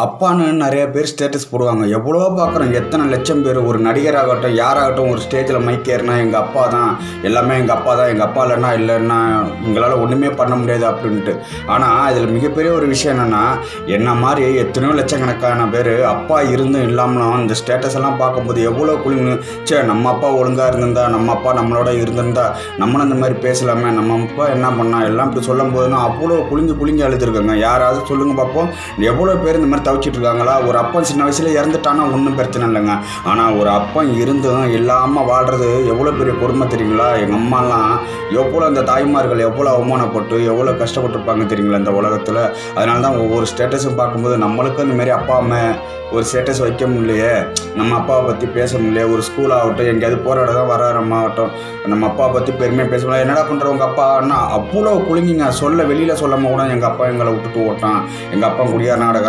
அப்பான்னு நிறைய பேர் ஸ்டேட்டஸ் போடுவாங்க. எவ்வளோ பார்க்குறோம், எத்தனை லட்சம் பேர். ஒரு நடிகராகட்டும் யாராகட்டும் ஒரு ஸ்டேஜில் மைக் ஏறினா எங்கள் அப்பா தான், எல்லாமே எங்கள் அப்பா தான், எங்கள் அப்பா இல்லைன்னா எங்களால் ஒன்றுமே பண்ண முடியாது அப்படின்ட்டு. ஆனால் இதில் மிகப்பெரிய ஒரு விஷயம் என்னென்னா, என்ன மாதிரி எத்தனையோ லட்சக்கணக்கான பேர் அப்பா இருந்தும் இல்லாமலும் இந்த ஸ்டேட்டஸ் எல்லாம் பார்க்கும்போது எவ்வளோ குளிங்க. நம்ம அப்பா ஒழுங்காக இருந்திருந்தா, நம்ம அப்பா நம்மளோட இருந்திருந்தா நம்மளும் இந்த மாதிரி பேசலாமே, நம்ம அப்பா என்ன பண்ணா எல்லாம் இப்படி சொல்லும் போதுன்னா அவ்வளோ குளிஞ்சு அழுதுருக்காங்க. யாராவது சொல்லுங்கள் பார்ப்போம், எவ்வளோ பேர் இந்த மாதிரி தவிச்சிட்டு இருக்காங்களா? ஒரு அப்பன் சின்ன வயசுல இறந்துட்டானா ஒன்றும் பிரச்சனை இல்லைங்க. ஆனால் ஒரு அப்பன் இருந்தும் இல்லாமல் வாழ்றது எவ்வளோ பெரிய கொடுமை தெரியுங்களா? எங்கள் அம்மாலாம் எவ்வளோ அந்த தாய்மார்கள் எவ்வளோ அவமானப்பட்டு எவ்வளோ கஷ்டப்பட்டுருப்பாங்க தெரியுங்களா இந்த உலகத்தில். அதனால தான் ஒவ்வொரு ஸ்டேட்டஸும் பார்க்கும்போது நம்மளுக்கும் இந்த மாதிரி அப்பா அம்மா ஒரு ஸ்டேட்டஸ் வைக்க முடியலையே, நம்ம அப்பாவை பற்றி பேச முடியலையே. ஒரு ஸ்கூல் ஆகட்டும், எங்கேயாவது போகிற இடம் தான் வராரமாகட்டும், நம்ம அப்பாவை பற்றி பெருமையாக பேச முடியல. என்னடா பண்ணுற உங்கள் அப்பா அண்ணா அவ்வளோ குளிங்கிங்க. வெளியில் சொல்லாமல் கூட எங்கள் அப்பா எங்களை விட்டுட்டு ஓட்டான், எங்கள் அப்பா குடியார் நாடகம்